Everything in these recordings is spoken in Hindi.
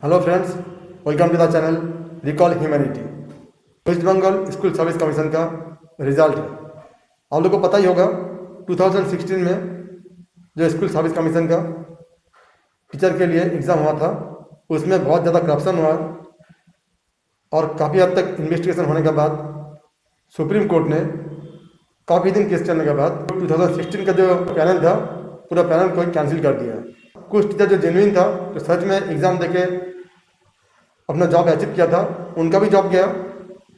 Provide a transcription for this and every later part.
Hello friends, welcome to the channel recall humanity. West Bengal school service commission का रिजल्ट है। आप लोगों को पता ही होगा 2016 में जो स्कूल सर्विस कमीशन का टीचर के लिए एग्ज़ाम हुआ था, उसमें बहुत ज़्यादा करप्शन हुआ और काफ़ी हद तक इन्वेस्टिगेशन होने के बाद सुप्रीम कोर्ट ने काफ़ी दिन केस चलने के बाद 2016 का जो पैनल था, पूरा पैनल को कैंसिल कर दिया। कुछ टीचर जो जेन्युइन था, जो सच में एग्ज़ाम देके अपना जॉब अचीव किया था, उनका भी जॉब गया,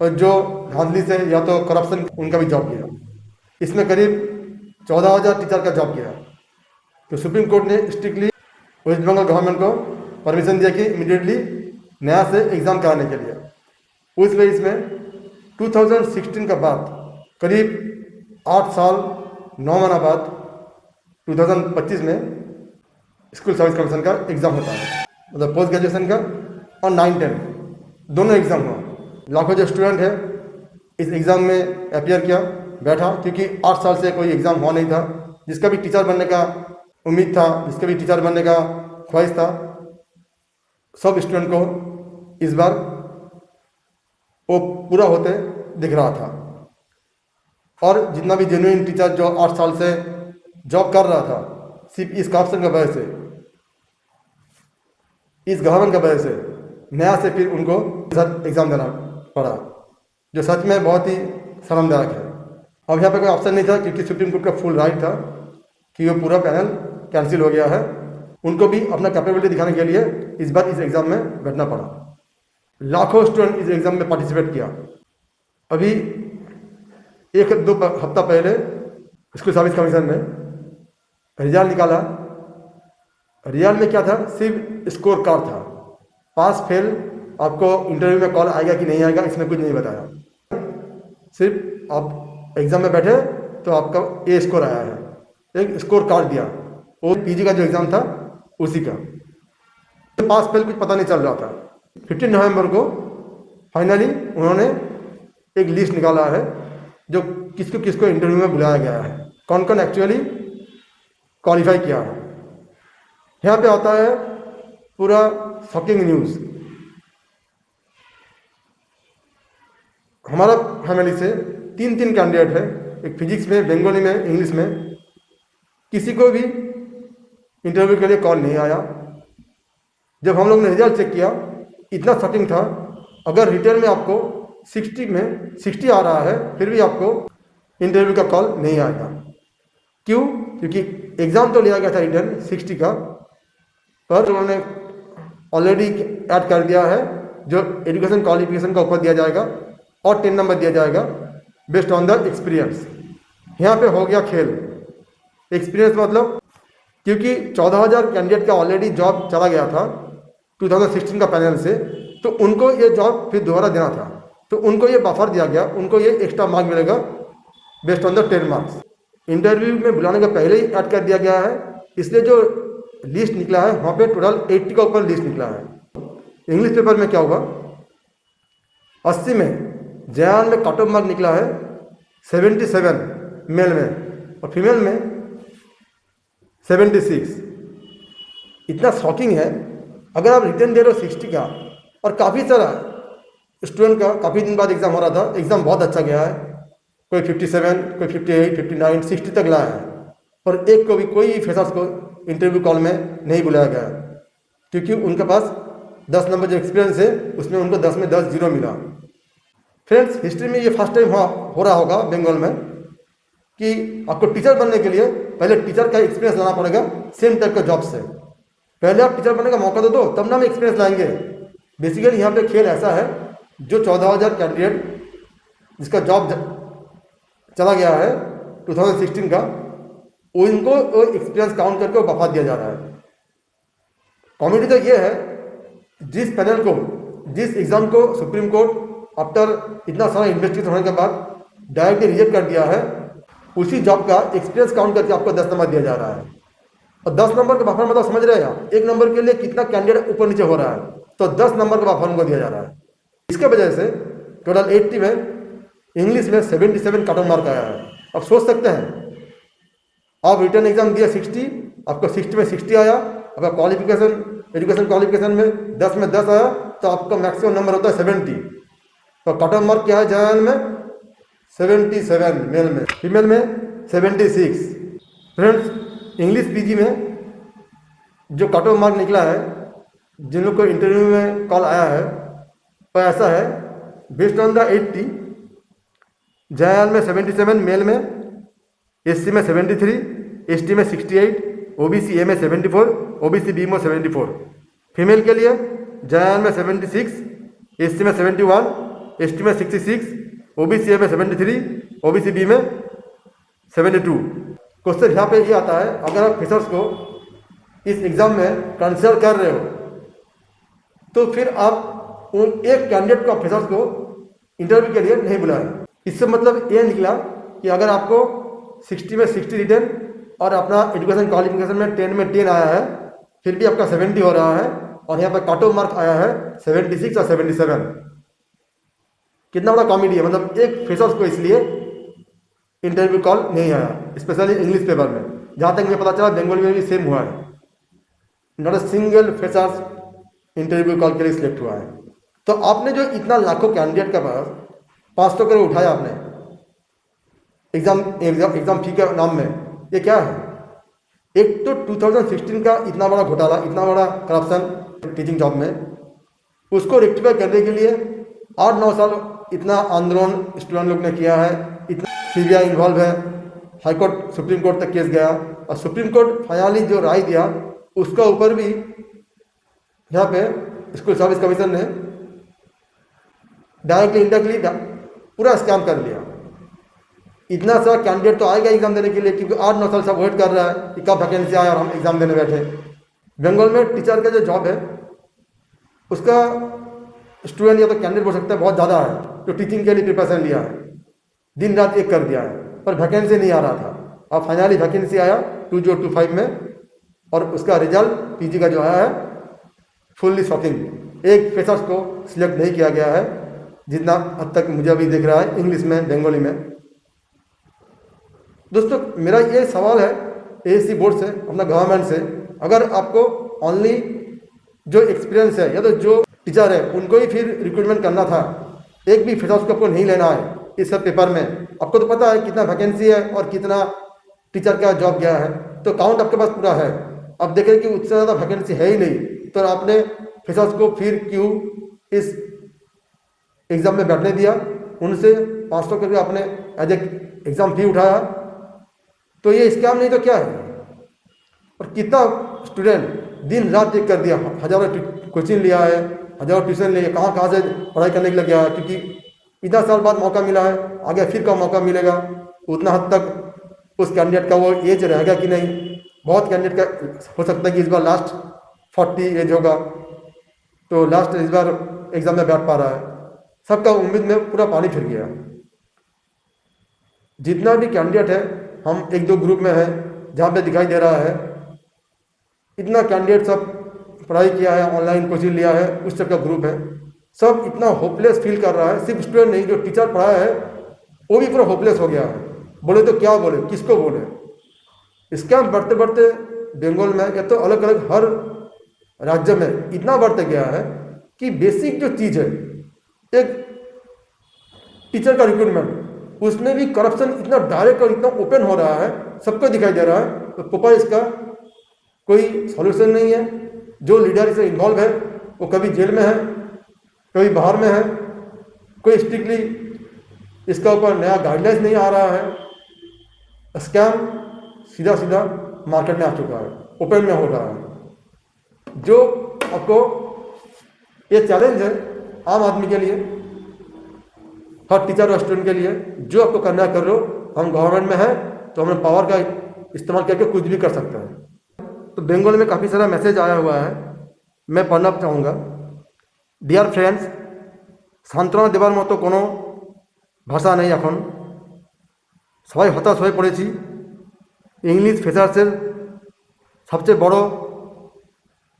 और जो धांधली से या तो करप्शन, उनका भी जॉब गया। इसमें करीब 14,000 टीचर का जॉब गया। तो सुप्रीम कोर्ट ने स्ट्रिक्टली वेस्ट बंगाल गवर्नमेंट को परमिशन दिया कि इमीडिएटली नया से एग्ज़ाम कराने के लिए। उस बेस में 2016 के बाद करीब 8 साल 9 महीना बाद 2025 में स्कूल सर्विस कमीशन का एग्ज़ाम होता है, मतलब पोस्ट ग्रेजुएशन का और 9-10 दोनों एग्ज़ाम हुआ। लाखों जो स्टूडेंट है इस एग्ज़ाम में अपियर किया, बैठा, क्योंकि 8 साल से कोई एग्ज़ाम हुआ नहीं था। जिसका भी टीचर बनने का उम्मीद था, जिसका भी टीचर बनने का ख्वाहिश था, सब स्टूडेंट को इस बार वो पूरा होते दिख रहा था। और जितना भी जेन्युइन टीचर जो 8 साल से जॉब कर रहा था, सिर्फ इस करप्शन की वजह से, इस गवर्नमेंट की वजह से नया से फिर उनको एग्ज़ाम देना पड़ा, जो सच में बहुत ही शर्मदायक है। अब यहाँ पे कोई ऑप्शन नहीं था, क्योंकि सुप्रीम कोर्ट का फुल राइट था कि वो पूरा पैनल कैंसिल हो गया है। उनको भी अपना कैपेबिलिटी दिखाने के लिए इस बार इस एग्ज़ाम में बैठना पड़ा। लाखों स्टूडेंट इस एग्ज़ाम में पार्टिसिपेट किया। अभी 1-2 हफ्ता पहले स्कूल सर्विस कमीशन ने रिजल्ट निकाला। रिजल्ट में क्या था, सिर्फ स्कोर कार्ड था। पास फेल आपको इंटरव्यू में कॉल आएगा कि नहीं आएगा, इसमें कुछ नहीं बताया। सिर्फ आप एग्ज़ाम में बैठे तो आपका ए स्कोर आया है, एक स्कोर कार्ड दिया। वो पीजी का जो एग्ज़ाम था उसी का। तो पास फेल कुछ पता नहीं चल रहा था। 15 नवंबर को फाइनली उन्होंने एक लिस्ट निकाला है, जो किसको किसको इंटरव्यू में बुलाया गया है, कौन कौन एक्चुअली क्वालिफाई किया है। यहाँ पे आता है पूरा शॉकिंग न्यूज़। हमारा फैमिली से 3 कैंडिडेट है, एक फिजिक्स में, बंगाली में, इंग्लिश में। किसी को भी इंटरव्यू के लिए कॉल नहीं आया। जब हम लोग ने रिजल्ट चेक किया, इतना शॉकिंग था। अगर रिटर्न में आपको 60 आ रहा है, फिर भी आपको इंटरव्यू का कॉल नहीं आएगा। क्यों? क्योंकि एग्ज़ाम तो लिया गया था रिटर्न 60 का, पर उन्होंने ऑलरेडी ऐड कर दिया है जो एजुकेशन क्वालिफिकेशन का ऊपर दिया जाएगा और 10 नंबर दिया जाएगा बेस्ड ऑन द एक्सपीरियंस। यहाँ पे हो गया खेल। एक्सपीरियंस मतलब, क्योंकि 14,000 कैंडिडेट का ऑलरेडी जॉब चला गया था 2016 का पैनल से, तो उनको ये जॉब फिर दोबारा देना था। तो उनको ये बफर दिया गया, उनको ये एक्स्ट्रा मार्क मिलेगा based on the 10 marks. Interview में बुलाने का पहले ही ऐड कर दिया गया है, इसलिए जो लिस्ट निकला है वहाँ पे टोटल 80 का ऊपर लिस्ट निकला है। इंग्लिश पेपर में क्या हुआ, 80 में जयान में कट ऑफ मार्क निकला है 77 मेल में, और फीमेल में 76। इतना शॉकिंग है। अगर आप रिटर्न दे रहे हो 60 का, और काफ़ी सारा स्टूडेंट का काफ़ी दिन बाद एग्ज़ाम हो रहा था, एग्ज़ाम बहुत अच्छा गया है, कोई 57, कोई 58, 59, 60 तक लाया है, और एक को भी कोई फ्रेशर्स को इंटरव्यू कॉल में नहीं बुलाया गया, क्योंकि उनके पास 10 नंबर जो एक्सपीरियंस है उसमें उनको 10 में 10 0 मिला। फ्रेंड्स, हिस्ट्री में ये फर्स्ट टाइम हो रहा होगा बंगाल में कि आपको टीचर बनने के लिए पहले टीचर का एक्सपीरियंस लाना पड़ेगा सेम टाइप का जॉब से। पहले आप टीचर बनने का मौका दो, तब ना हम एक्सपीरियंस लाएंगे। बेसिकली यहाँ पे खेल ऐसा है, जो 14,000 कैंडिडेट जिसका जॉब चला गया है 2016 का, उनको एक्सपीरियंस काउंट करके वो बफा दिया जा रहा है। कॉमेडी तो ये है, जिस पैनल को, जिस एग्ज़ाम को सुप्रीम कोर्ट आफ्टर इतना सारा इन्वेस्टिगेशन होने के बाद डायरेक्टली रिजेक्ट कर दिया है, उसी जॉब का एक्सपीरियंस काउंट करके आपको 10 नंबर दिया जा रहा है। और 10 नंबर का बफर मतलब समझ रहे हैं आप, 1 नंबर के लिए कितना कैंडिडेट ऊपर नीचे हो रहा है, तो 10 नंबर का बफर उनको दिया जा रहा है। इसके वजह से टोटल 80 में इंग्लिश में 77 कट ऑफ मार्क आया है। अब सोच सकते हैं, आप रिटर्न एग्जाम दिया 60, आपको 60 में 60 आया, आपका क्वालिफिकेशन एजुकेशन क्वालिफिकेशन में 10 में 10 आया तो आपका मैक्सिमम नंबर होता है 70। तो कट ऑफ मार्क क्या है जनरल में 77, मेल में, फीमेल में 76। फ्रेंड्स इंग्लिश पीजी में जो कट ऑफ मार्क निकला है, जिन लोग को इंटरव्यू में कॉल आया है, तो ऐसा है बेस्ड ऑन द 80, जनरल में 77, मेल में, एससी में 73, एसटी में 68, ओबीसी ए में 74, ओबीसी बी में 74। फीमेल के लिए जनरल में 76, एससी में 71, एसटी में 66, ओबीसी ए में 73, ओबीसी बी में 72। क्वेश्चन यहाँ पे ये आता है, अगर आप फ्रेशर्स को इस एग्ज़ाम में कंसिडर कर रहे हो तो फिर आप उन एक कैंडिडेट को, फ्रेशर्स को इंटरव्यू के लिए नहीं बुलाएं। इससे मतलब ये निकला कि अगर आपको 60 में 60 रिटर्न और अपना एजुकेशन क्वालिफिकेशन में 10 में 10 आया है, फिर भी आपका 70 हो रहा है और यहाँ पर कट ऑफ मार्क आया है 76 और 77। कितना बड़ा कॉमेडी है। मतलब एक फ्रेशर्स को इसलिए इंटरव्यू कॉल नहीं आया, स्पेशली इंग्लिश पेपर में। जहाँ तक मुझे पता चला बंगाली में भी सेम हुआ है, not a single freshers interview call के लिए सिलेक्ट हुआ है। तो आपने जो इतना लाखों कैंडिडेट के पास 500 करोड़ उठाया आपने एग्जाम फी के नाम में, ये क्या है? एक तो 2016 का इतना बड़ा घोटाला, इतना बड़ा करप्शन टीचिंग जॉब में, उसको रेक्टिफाई करने के लिए 8-9 साल इतना आंदोलन स्टूडेंट लोग ने किया है, इतना सीबीआई इन्वॉल्व है, हाईकोर्ट सुप्रीम कोर्ट तक केस गया और सुप्रीम कोर्ट फाइनली जो राय दिया उसका ऊपर भी यहाँ पे स्कूल सर्विस कमीशन ने डायरेक्टली इनडायरेक्टली पूरा स्कैम कर लिया। इतना सारा कैंडिडेट तो आएगा एग्जाम देने के लिए, क्योंकि 8-9 साल सब वेट कर रहा है कि कब वैकेंसी आए और हम एग्जाम देने बैठे। बंगाल में टीचर का जो जॉब है उसका स्टूडेंट या तो कैंडिडेट बोल सकता है बहुत ज़्यादा है, जो टीचिंग के लिए प्रिपरेशन लिया है, दिन रात एक कर दिया है, पर वैकेंसी नहीं आ रहा था। अब फाइनली वैकेंसी आया 2025 में और उसका रिजल्ट पीजी का जो आया है फुल्ली शॉकिंग। एक फ्रेशर्स को सिलेक्ट नहीं किया गया है, जितना हद तक मुझे अभी दिख रहा है इंग्लिश में, बंगाली में। दोस्तों मेरा ये सवाल है एएससी बोर्ड से, अपना गवर्नमेंट से, अगर आपको ओनली जो एक्सपीरियंस है या तो जो टीचर है उनको ही फिर रिक्रूटमेंट करना था, एक भी फ्रेशर्स को आपको नहीं लेना है इस सब पेपर में। आपको तो पता है कितना वैकेंसी है और कितना टीचर का जॉब गया है, तो काउंट आपके पास पूरा है। अब देखें कि उससे ज़्यादा वैकेंसी है ही नहीं, तो आपने फ्रेशर्स को फिर क्यों इस एग्ज़ाम में बैठने दिया? उनसे 500 करके आपने एज ए एग्ज़ाम फी उठाया, तो ये स्कैम नहीं तो क्या है? और कितना स्टूडेंट दिन रात एक कर दिया, हज़ारों कोचिंग लिया है, हज़ारों ट्यूशन लिए, कहाँ कहाँ से पढ़ाई करने के लिए गया है, क्योंकि इतना साल बाद मौका मिला है, आगे फिर का मौका मिलेगा। उतना हद तक उस कैंडिडेट का वो एज रहेगा कि नहीं। बहुत कैंडिडेट का हो सकता है कि इस बार लास्ट 40 एज होगा, तो लास्ट इस बार एग्ज़ाम में बैठ पा रहा है। सबका उम्मीद में पूरा पानी फिर गया। जितना भी कैंडिडेट है, हम 1-2 ग्रुप में हैं जहाँ पे दिखाई दे रहा है, इतना कैंडिडेट सब पढ़ाई किया है, ऑनलाइन कोचिंग लिया है, उस सब का ग्रुप है, सब इतना होपलेस फील कर रहा है। सिर्फ स्टूडेंट नहीं, जो टीचर पढ़ाया है वो भी पूरा होपलेस हो गया है। बोले तो क्या बोले, किसको बोले? स्कैम बढ़ते बढ़ते बंगाल में या तो अलग अलग हर राज्य में इतना बढ़ते गया है कि बेसिक जो चीज़ है, एक टीचर का रिक्रूटमेंट, उसमें भी करप्शन इतना डायरेक्ट और इतना ओपन हो रहा है, सबको दिखाई दे रहा है। तो पापा इसका कोई सॉल्यूशन नहीं है। जो लीडर इससे इन्वॉल्व है वो कभी जेल में है, कभी बाहर में है, कोई स्ट्रिक्टली इसका ऊपर नया गाइडलाइंस नहीं आ रहा है। स्कैम सीधा सीधा मार्केट में आ चुका है, ओपन में हो रहा है। जो आपको ये चैलेंज है आम आदमी के लिए, हर टीचर और स्टूडेंट के लिए, जो आपको करना है कर लो। हम गवर्नमेंट में हैं तो हमें पावर का इस्तेमाल करके कुछ भी कर सकते हैं। तो बंगाल में काफ़ी सारा मैसेज आया हुआ है, मैं पढ़ना चाहूँगा। डियर फ्रेंड्स, সান্ত্বনা দেবার মতো কোনো ভাষা নেই এখন। সবাই হতাশ হয়ে পড়েছি। ইংলিশ ফ্রেশার্সের সবচেয়ে বড়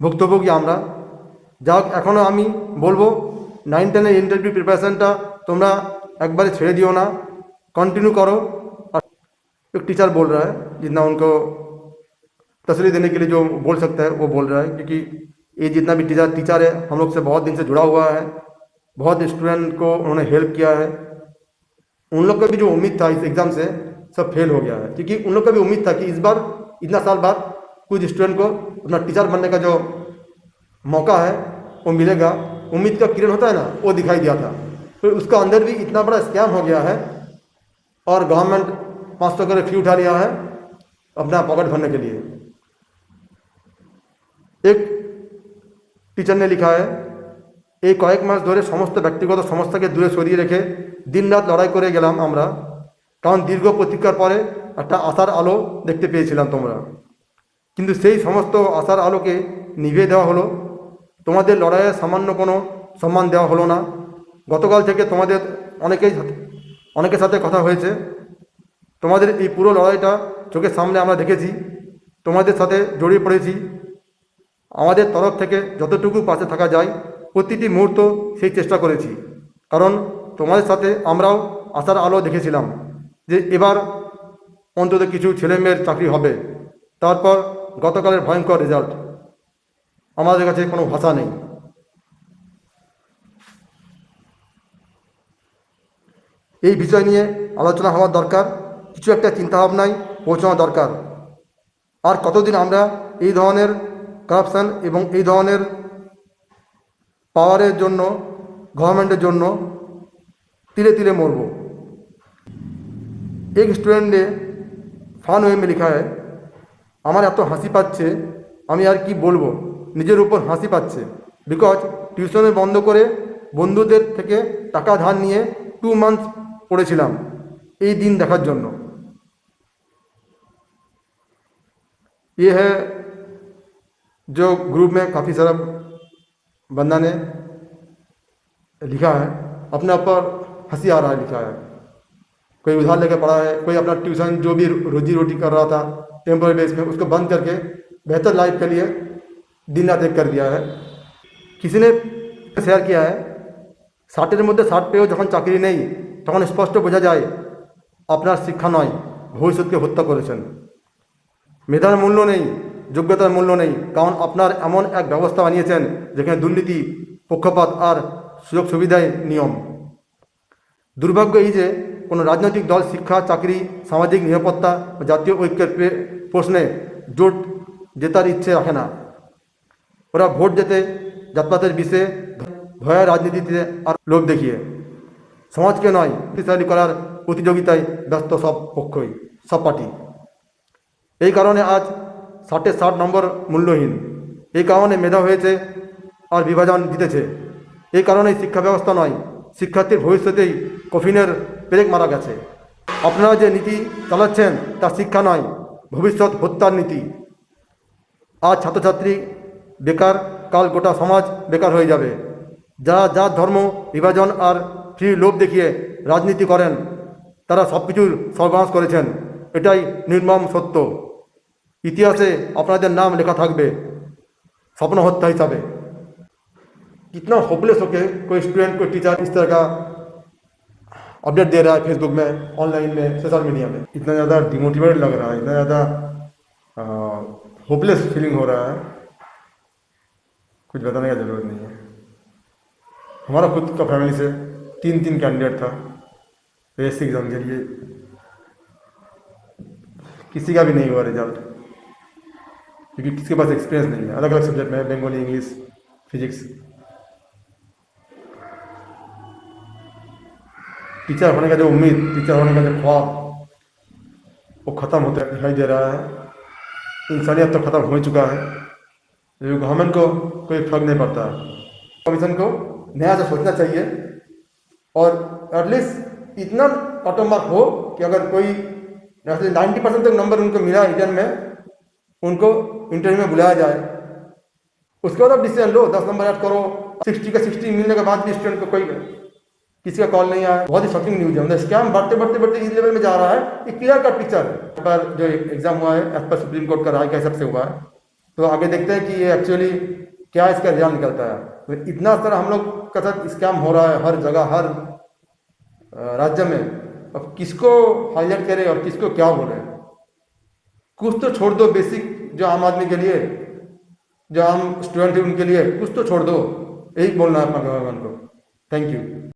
ভুক্তভোগী আমরা। যাই হোক, এখনও আমি বলবো 9-10 इंटरव्यू प्रिपरेशनটা তোমরা একবারে ছেড়ে দিও না, कंटिन्यू करो। एक टीचर बोल रहा है, जितना उनको तसल्ली देने के लिए जो बोल सकता है वो बोल रहा है, क्योंकि ये जितना भी टीचर है हम लोग से बहुत दिन से जुड़ा हुआ है, बहुत स्टूडेंट को उन्होंने हेल्प किया है। उन लोग का भी जो उम्मीद था इस एग्ज़ाम से सब फेल हो गया है, क्योंकि उन लोग का भी उम्मीद था कि इस बार इतना साल बाद कुछ स्टूडेंट को अपना टीचर बनने का जो मौका है वो मिलेगा। उम्मीद का किरण होता है ना, वो दिखाई दिया था। फिर उसका अंदर भी इतना बड़ा स्कैम हो गया है और गवर्नमेंट 500 का फी उठा लिया है अपना पॉकेट भरने के लिए। एक টিচার ने লিখা है, এই কয়েক মাস ধরে সমস্ত ব্যক্তিগত সমস্যাকে দূরে সরিয়ে রেখে দিনরাত লড়াই করে গেলাম আমরা, কারণ দীর্ঘ প্রতীক্ষার পরে একটা আশার আলো দেখতে পেয়েছিলাম তোমরা। কিন্তু সেই সমস্ত আশার আলোকে নিভিয়ে দেওয়া হলো, তোমাদের লড়াইয়ের সামান্য কোনো সম্মান দেওয়া হলো না। গতকাল থেকে তোমাদের অনেকের সাথে কথা হয়েছে, তোমাদের এই পুরো লড়াইটা চোখের সামনে আমরা দেখেছি, তোমাদের সাথে জড়িয়ে পড়েছি। আমাদের তরফ থেকে যতটুকু পাশে থাকা যায় প্রতিটি মুহূর্ত সেই চেষ্টা করেছি, কারণ তোমাদের সাথে আমরাও আশার আলো দেখেছিলাম যে এবার অন্তত কিছু ছেলেমেয়ের চাকরি হবে। তারপর গতকালের ভয়ঙ্কর রেজাল্ট, আমাদের কাছে কোনো ভাষা নেই। এই বিষয় নিয়ে আলোচনা হওয়ার দরকার, কিছু একটা চিন্তাভাবনায় পৌঁছানো দরকার। আর কতদিন আমরা এই ধরনের করাপশান এবং এই ধরনের পাওয়ারের জন্য, गवर्नमेंटेर জন্য तिले तिले मरब। एक स्टूडेंट ने फान वे में लिखा है, আমার এত হাসি পাচ্ছে আমি আর কি বলবো, নিজের উপর হাসি পাচ্ছে, বিকজ টিউশনে বন্ধ করে বন্ধুদের থেকে টাকা ধার নিয়ে 2 মান্থ পড়েছিলাম এই দিন দেখার জন্য। ये है जो ग्रुप में काफ़ी सारा बंदा ने लिखा है, अपने ऊपर हंसी आ रहा है लिखा है। कोई उधार लेकर पड़ा है, कोई अपना ट्यूशन जो भी रोजी रोटी कर रहा था टेम्पोररी बेस में उसको बंद करके बेहतर लाइफ के लिए दिन रात एक कर दिया है। किसी ने शेयर किया है, 60-এর মধ্যে 60 পেয়েও যখন চাকরি নেই তখন স্পষ্ট বোঝা যায় আপনার শিক্ষা নয় ভবিষ্যৎকে হত্যা করেছেন। মেধার মূল্য নেই, যোগ্যতার মূল্য নেই, কারণ আপনার এমন এক ব্যবস্থা বানিয়েছেন যেখানে দুর্নীতি, পক্ষপাত আর সুযোগ সুবিধায় নিয়ম। দুর্ভাগ্য এই যে কোনো রাজনৈতিক দল শিক্ষা, চাকরি, সামাজিক নিরাপত্তা ও জাতীয় ঐক্যের প্রশ্নে জোট জেতার ইচ্ছে রাখে না। ওরা ভোট জেতে জাতপাতের বিষে, ভয়া রাজনীতিতে আর লোভ দেখিয়ে সমাজকে নয় শক্তিশালী করার প্রতিযোগিতায় ব্যস্ত সব পক্ষই, সব পার্টি। এই কারণে আজ 60-এ 60 নম্বর মূল্যহীন, এই কারণে মেধা হয়েছে আর বিভাজন জিতেছে। এই কারণেই শিক্ষা ব্যবস্থা নয়, শিক্ষার্থীর ভবিষ্যতেই কফিনের পেরেক মারা গেছে। আপনারা যে নীতি চালাচ্ছেন তা শিক্ষা নয়, ভবিষ্যৎ হত্যার নীতি। আজ ছাত্রছাত্রী বেকার, কাল গোটা সমাজ বেকার হয়ে যাবে। যারা যার ধর্ম, বিভাজন আর ফ্রি লোভ দেখিয়ে রাজনীতি করেন তারা সব কিছুর সর্বনাশ করেছেন, এটাই নির্মম সত্য। ইতিহাসে আপনাদের नाम लिखा থাকবে स्वप्न हत्या हिसाब। कितना होपलेस होके कोई स्टूडेंट, कोई टीचर इस तरह का अपडेट दे रहा है फेसबुक में, ऑनलाइन में, सोशल मीडिया में। इतना ज़्यादा डिमोटिवेटेड लग रहा है, इतना ज़्यादा होपलेस फीलिंग हो रहा है, कुछ बताने का ज़रूरत नहीं है। हमारा खुद का फैमिली से 3 कैंडिडेट था एसएससी एग्ज़ाम के लिए, किसी का भी नहीं हुआ रिजल्ट, क्योंकि किसी के पास एक्सपीरियंस नहीं है। अलग अलग सब्जेक्ट में, बंगाली, इंग्लिश, फिजिक्स। टीचर होने का जो उम्मीद, टीचर होने का जो ख्वाब, वो ख़त्म होता दिखाई दे रहा है। इंसानियत तो ख़त्म हो चुका है। जो गवर्नमेंट को कोई फर्क नहीं पड़ता। कमीशन को नया से सोचना चाहिए और एटलीस्ट इतना कट ऑफ मार्क हो कि अगर कोई 90% तक नंबर उनको मिला रिटर्न में, उनको इंटरव्यू में बुलाया जाए। उसके बाद आप डिसीजन लो, 10 नंबर ऐड करो। 60 का 60 मिलने के बाद भी स्टूडेंट को कोई किसी का कॉल नहीं आया। बहुत ही शॉकिंग न्यूज़ है। मतलब स्कैम बढ़ते बढ़ते बढ़ते इस लेवल में जा रहा है कि क्लियर कट पिक्चर पर जो एग्जाम हुआ है एज पर सुप्रीम कोर्ट का राय के हिसाब से हुआ है। तो आगे देखते हैं कि ये एक्चुअली क्या इसका रिजल्ट निकलता है। तो इतना सारा हम लोग का साथ स्कैम हो रहा है हर जगह, हर राज्य में। अब किसको हाईलाइट करें और किसको क्या बोले, कुछ तो छोड़ दो बेसिक जो आम आदमी के लिए जो आम स्टूडेंट है उनके लिए कुछ तो छोड़ दो, यही बोलना है अपना गवर्नमेंट को। Thank you.